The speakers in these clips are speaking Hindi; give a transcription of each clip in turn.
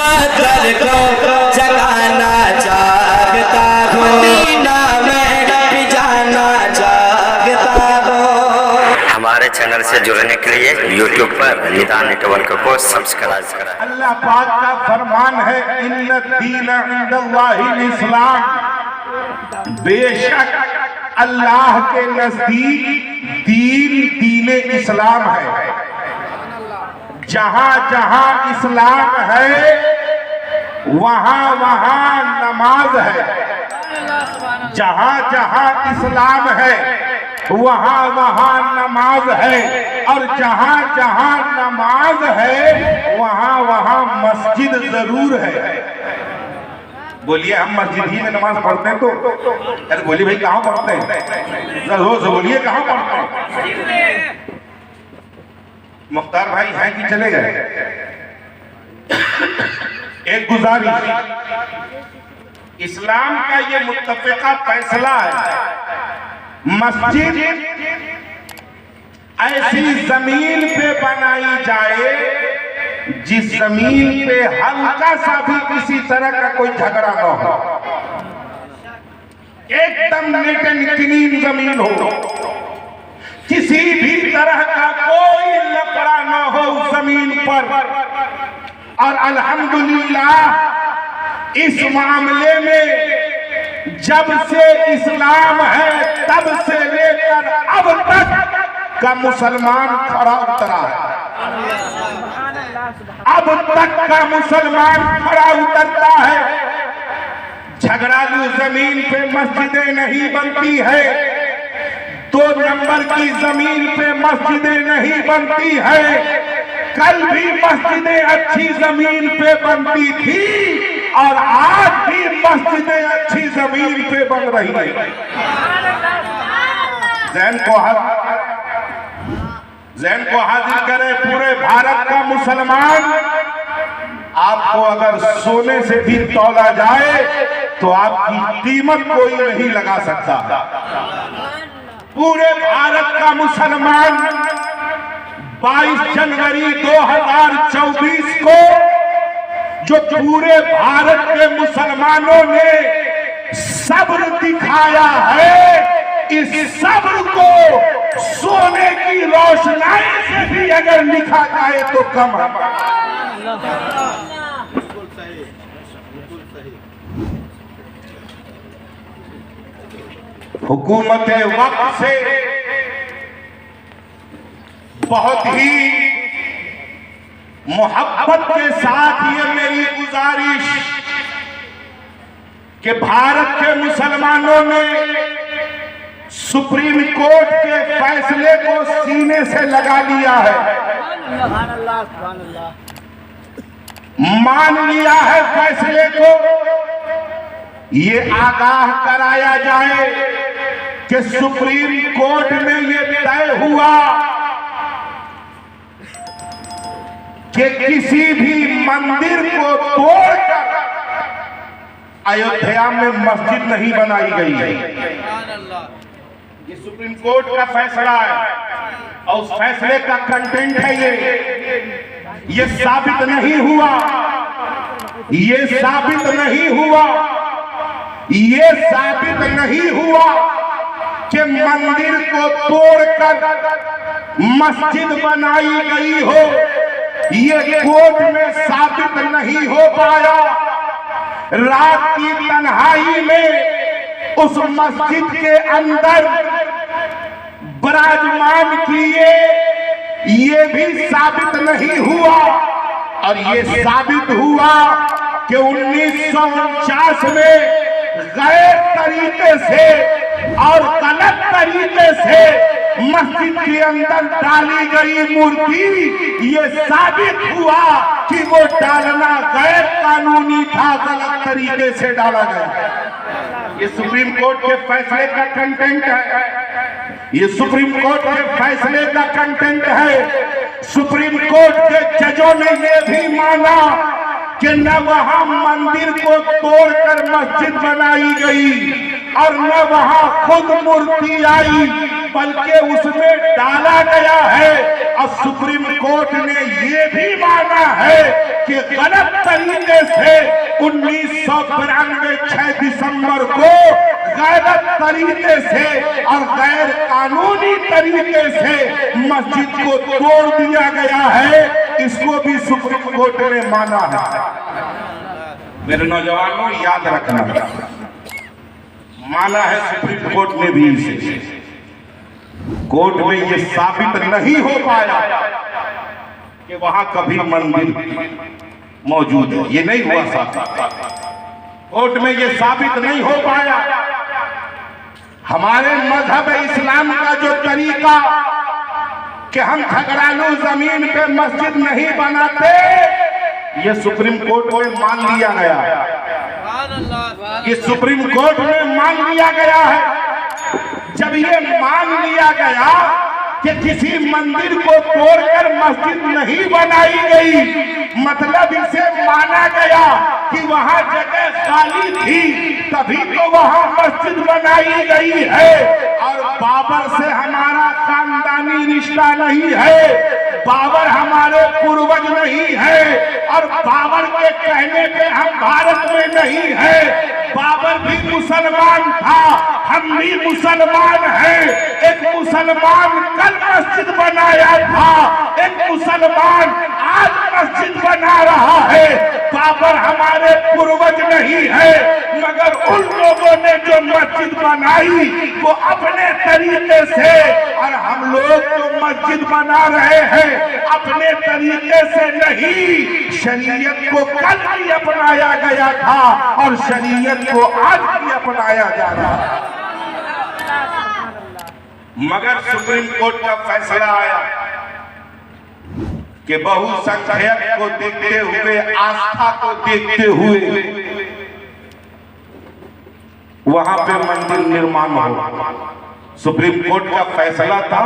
मुसद्दर को जगाना चाहता हूँ, मदीना में भी जाना चाहता हूँ। हमारे चैनल से जुड़ने के लिए YouTube पर निदा नेटवर्क को सब्सक्राइब करें। अल्लाह पाक का फरमान है, इन्ना दीन इंदल्लाहिल इस्लाम, बेशक अल्लाह के नजदीक दीन इस्लाम है। जहां जहां इस्लाम है वहां वहां नमाज है। जहां जहां इस्लाम है वहां वहां नमाज है, और जहां जहां नमाज है वहां वहां मस्जिद जरूर है। बोलिए, हम मस्जिद ही में नमाज पढ़ते हैं तो? अरे बोलिए भाई, कहाँ पढ़ते हैं? जोर से बोलिए, कहाँ पढ़ते हैं? मुख्तार भाई हैं कि चले गए? एक गुजारिश, इस्लाम का ये मुत्तफ़िक़ा फैसला है, मस्जिद ऐसी जमीन पे बनाई जाए जिस जमीन पे हल्का सा भी किसी तरह का कोई झगड़ा न हो, एकदम नीट एंड क्लीन जमीन हो, किसी भी तरह का कोई लफड़ा न हो उस जमीन पर। और अल्हम्दुलिल्लाह इस मामले में जब से इस्लाम है तब से लेकर अब तक का मुसलमान खड़ा उतरा है। अब तक का मुसलमान खड़ा उतरता है। झगड़ालू जमीन पे मस्जिदें नहीं बनती है, 2 नंबर की जमीन पे मस्जिदें नहीं बनती है। कल भी मस्जिदें अच्छी जमीन पे बनती थी और आज भी मस्जिदें अच्छी जमीन पे बन रही है। ज़हन को हाजिर करें, पूरे भारत का मुसलमान आपको अगर सोने से भी तौला जाए तो आपकी कीमत कोई नहीं लगा सकता। पूरे भारत का मुसलमान 22 जनवरी 2024 को जो पूरे भारत के मुसलमानों ने सब्र दिखाया है, इस सब्र को सोने की रोशनाई से भी अगर लिखा जाए तो कम है। हुकूमत वक्त से बहुत ही मोहब्बत के साथ ये मेरी गुजारिश कि भारत के मुसलमानों ने सुप्रीम कोर्ट के फैसले को सीने से लगा लिया है, मान लिया है फैसले को। ये आगाह कराया जाए कि सुप्रीम कोर्ट में ये तय हुआ कि किसी भी मंदिर को तोड़कर अयोध्या में मस्जिद नहीं बनाई गई है। ये सुप्रीम कोर्ट का फैसला है और उस फैसले का कंटेंट है ये साबित नहीं हुआ, ये साबित नहीं हुआ, ये साबित नहीं हुआ कि मंदिर को तोड़कर मस्जिद बनाई गई हो। ये कोर्ट में साबित नहीं हो पाया। रात की तन्हाई में उस मस्जिद के अंदर विराजमान किए, ये भी साबित नहीं हुआ। और ये साबित हुआ कि 1949 में गैर तरीके से और गलत तरीके से मस्जिद के अंदर डाली गई मूर्ति, ये साबित हुआ कि वो डालना गैर कानूनी था, गलत तरीके से डाला गया। ये सुप्रीम कोर्ट के फैसले का कंटेंट है, ये सुप्रीम कोर्ट के फैसले का कंटेंट है। सुप्रीम कोर्ट के जजों ने ये भी माना कि न वहां मंदिर को तोड़कर मस्जिद बनाई गई और न वहां खुद मूर्ति आई, बल्कि उसमें डाला गया है। और सुप्रीम कोर्ट ने ये भी माना है कि गलत तरीके से 1992 6 दिसंबर को गलत तरीके से और गैर कानूनी तरीके से मस्जिद को तोड़ दिया गया है, इसको भी सुप्रीम कोर्ट ने माना है। मेरे नौजवानों याद रखना, माना है सुप्रीम कोर्ट ने भी इसे। कोर्ट में ये साबित नहीं हो पाया कि वहां कभी मंदिर मौजूद है, ये नहीं हुआ साबित। कोर्ट में ये साबित नहीं हो पाया। हमारे मजहब इस्लाम का जो तरीका कि हम ठकरालू जमीन पे मस्जिद नहीं बनाते, ये सुप्रीम कोर्ट में मान लिया गया है। ये सुप्रीम कोर्ट में मान लिया गया है। जब ये मान लिया गया कि किसी मंदिर को तोड़कर मस्जिद नहीं बनाई गई, मतलब इसे माना गया कि वहां जगह खाली थी, तभी तो वहां मस्जिद बनाई गई है। और बाबर से हमारा खानदानी रिश्ता नहीं है, बाबर हमारे पूर्वज नहीं है, और बाबर के कहने पे हम भारत में नहीं है। बाबर भी मुसलमान था, हम भी मुसलमान हैं। एक मुसलमान कल मस्जिद बनाया था, एक मुसलमान आज मस्जिद बना रहा है। बाबर हमारे पूर्वज नहीं है, मगर उन लोगों ने जो मस्जिद बनाई वो अपने तरीके से, और हम लोग जो मस्जिद बना रहे हैं अपने तरीके से नहीं। शरीयत को कल भी अपनाया गया था और शरीयत को आज भी अपनाया जा रहा है। मगर सुप्रीम कोर्ट का फैसला आया कि बहुसंख्यक को देखते हुए, आस्था को देखते हुए वहां पे मंदिर निर्माण हो। सुप्रीम कोर्ट का फैसला था,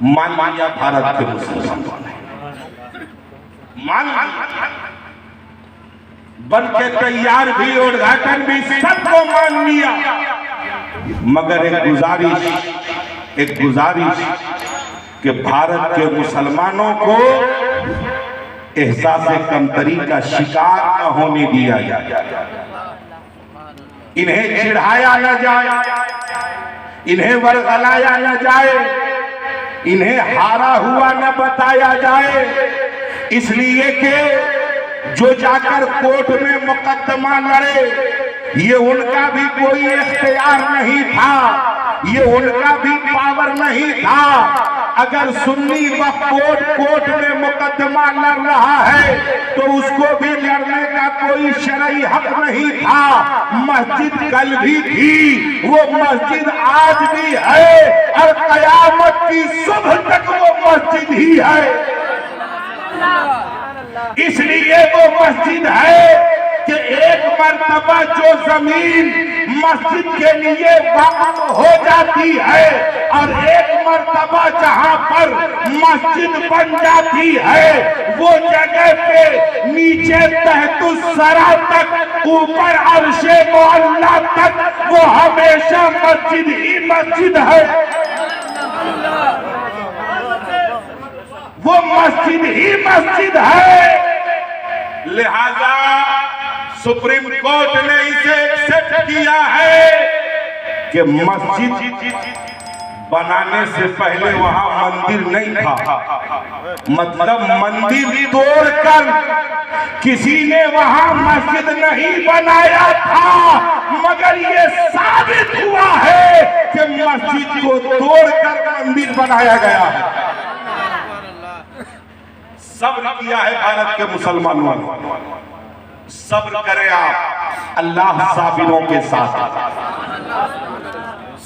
मान लिया भारत के मुसलमानों ने, मान लिया, बन के तैयार भी, उद्घाटन भी, सबको मान लिया। मगर एक गुजारिश कि भारत के मुसलमानों को एहसास कमतरी का शिकार न होने दिया जाए, इन्हें चिढ़ाया न जाए, इन्हें वरगलाया न जाए, इन्हें हारा हुआ न बताया जाए। इसलिए कि जो जाकर कोर्ट में मुकदमा लड़े, ये उनका भी कोई इख्तियार नहीं था, ये उनका भी पावर नहीं था। अगर सुन्नी वक्फ कोर्ट में मुकदमा लड़ रहा है तो उसको भी लड़ने का कोई शरई हक नहीं था। मस्जिद कल भी थी, वो मस्जिद आज भी है, और कयामत की सुबह तक वो मस्जिद ही है। इसलिए वो मस्जिद है कि एक मर्तबा जो जमीन मस्जिद के लिए वक्फ हो जाती है, और एक मर्तबा जहां पर मस्जिद बन जाती है, वो जगह पे नीचे तहतुस्सरा तक, ऊपर अर्शे मुअल्ला तक वो हमेशा मस्जिद ही मस्जिद है। वो मस्जिद ही मस्जिद है। लिहाजा सुप्रीम कोर्ट ने इसे एक्सेप्ट किया है कि मस्जिद बनाने से पहले वहां मंदिर नहीं था, मतलब मंदिर तोड़कर किसी ने वहां मस्जिद नहीं बनाया था। मगर ये साबित हुआ है कि मस्जिद को तोड़कर मंदिर बनाया गया है। सब्र किया है भारत के मुसलमानों ने, सब्र करें आप, अल्लाह साबिरों के साथ।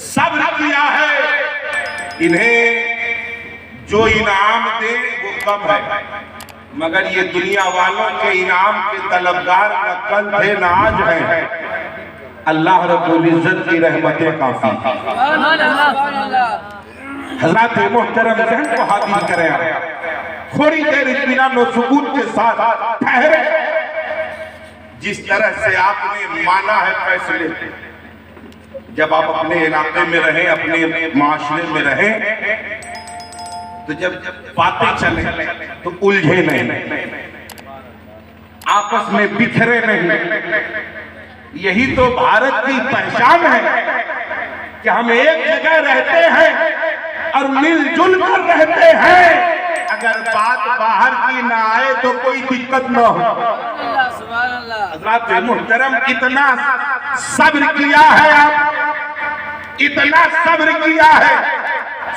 सब्र किया है। इन्हें जो इनाम दे वो कम है, मगर ये दुनिया वालों के इनाम के तलबगार न कल थे न आज हैं। अल्लाह रब्बुल इज्जत की रहमतें काफी। हज़रत मोहतरम जहन को हाजिर करें, थोड़ी देर इत्मीनान और सुकून के साथ ठहरे। जिस तरह से आपने माना है फैसले, जब आप अपने इलाके में रहें, अपने माशरे में रहें, तो जब बातें चले तो उलझे नहीं। आपस में बिखरे नहीं। यही तो भारत की पहचान है कि हम एक जगह रहते हैं और मिलजुल कर रहते हैं। अगर बात बाहर की ना आए तो कोई दिक्कत न हो। हज़रात मुहतरम, इतना सब्र किया है आप, इतना सब्र किया है।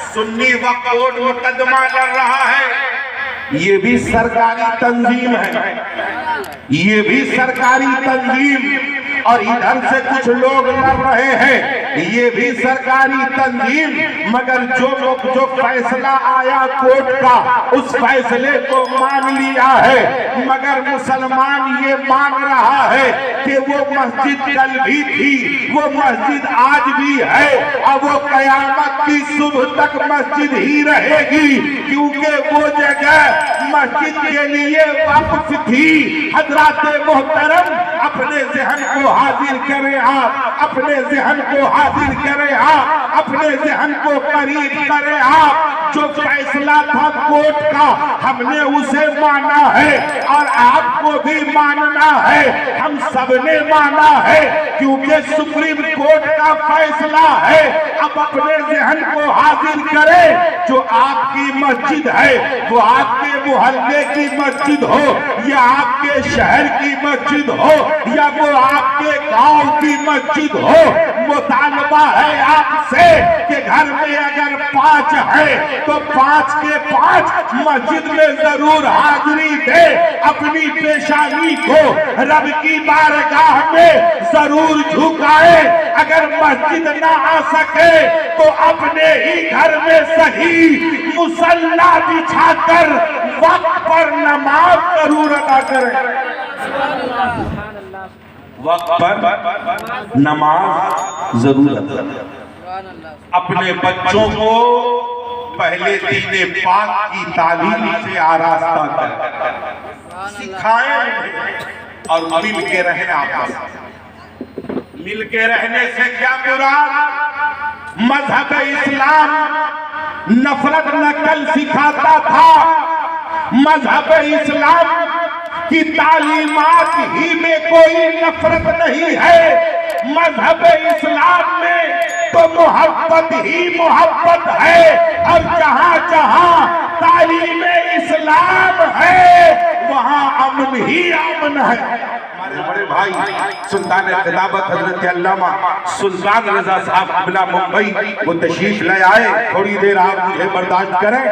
सुन्नी वक्फ बोर्ड मुकदमा लड़ रहा है, ये भी सरकारी तंजीम है, ये भी सरकारी तंजीम। और इधर से कुछ लोग लड़ रहे हैं, ये भी सरकारी तंजीम। मगर जो फैसला आया कोर्ट का, उस फैसले को मान लिया है। मगर मुसलमान ये मान रहा है कि वो मस्जिद कल भी थी, वो मस्जिद आज भी है, और वो कयामत की सुबह तक मस्जिद ही रहेगी, क्योंकि वो जगह मस्जिद के लिए वक्फ थी। हज़रात मोहतरम, अपने ज़हन को हाजिर करें आप, अपने ज़हन को हाजिर करें आप, अपने ज़हन को करीब करें आप। जो फैसला था कोर्ट का, हमने उसे माना है और आपको भी मानना है। हम सबने माना है, क्योंकि सुप्रीम कोर्ट का फैसला है। अब अपने ज़हन को हाजिर करें, जो आपकी मस्जिद है वो आपके मोहल्ले की मस्जिद हो, या आपके शहर की मस्जिद हो, या वो आपके गांव की मस्जिद हो। मुतालबा है आपसे कि घर में अगर 5 है तो 5 के 5 मस्जिद में जरूर हाजिरी दे। अपनी पेशानी को रब की बारगाह में जरूर झुकाए। अगर मस्जिद ना आ सके तो अपने ही घर में सही मुसल्ला बिछाकर वक्त पर नमाज जरूर अदा करें। वक्त पर नमाज जरूर अदा करें। अपने बच्चों को पहले दीने पाक की तालीम से आरास्ता करें, सिखाएं और मिल के रहें। आपस मिल के रहने से क्या मुराद? मजहब इस्लाम नफरत नकल सिखाता था। मजहब इस्लाम की तालीमात ही में कोई नफरत नहीं है। मजहब इस्लाम में तो मोहब्बत ही मोहब्बत है, और जहाँ जहाँ तालीम इस्लाम है वहाँ अमन ही अमन है। हमारे बड़े भाई सुल्तान खिलाफत हजरत अल्लामा सुल्तान रजा साहब क़िबला मुंबई वो तशरीफ ले आए। थोड़ी देर आप मुझे बर्दाश्त करें,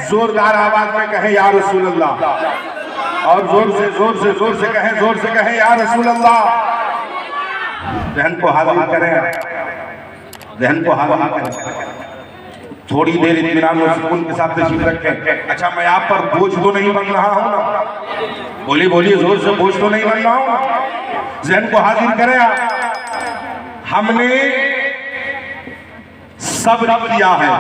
जोरदार आवाज में कहें या रसूल अल्लाह, और जोर से कहें या रसूल अल्लाह। ज़हन को हाजिर करें, ज़हन को हाजिर करें। थोड़ी देर इत्मीनान और सुकून के साथ तशरीफ रखें। अच्छा, मैं आप पर बोझ तो नहीं बन रहा हूँ ना? बोलिए जोर से, बोझ तो नहीं बन रहा हूँ ना? ज़हन को हाजिर करें आप। हमने सब्र किया है,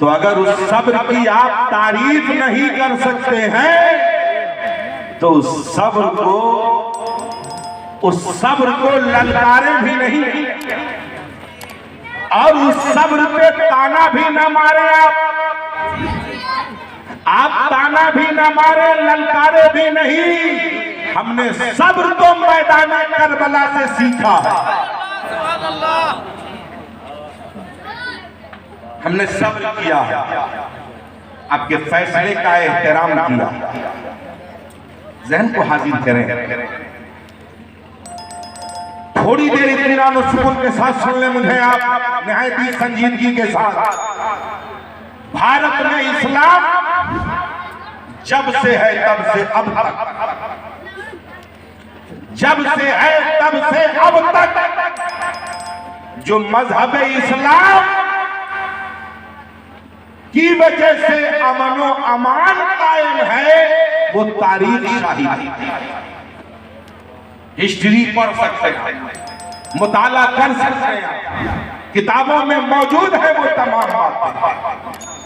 तो अगर उस सब्र की आप तारीफ नहीं कर सकते हैं तो उस सब्र को ललकारे भी नहीं, और उस सब्र पे ताना भी ना मारे। आप ताना भी ना मारे, ललकारे भी नहीं। हमने सब्र तो मैदान करबला से सीखा है। हमने सब्र किया है, आपके फैसले का एहतराम किया। ज़हन को हाजिर करें। थोड़ी देर इत्मीनान और सुकून के साथ सुन लें मुझे आप, निहायत ही संजीदगी के साथ। भारत में इस्लाम जब से है तब से अब तक, जब से है तब से अब तक जो मजहब इस्लाम की वजह से अमन व अमान कायम है, वो तारीख शाहिद है। हिस्ट्री पढ़ सकते हैं, मुताला कर सकते हैं, किताबों में मौजूद है वो तमाम बातें।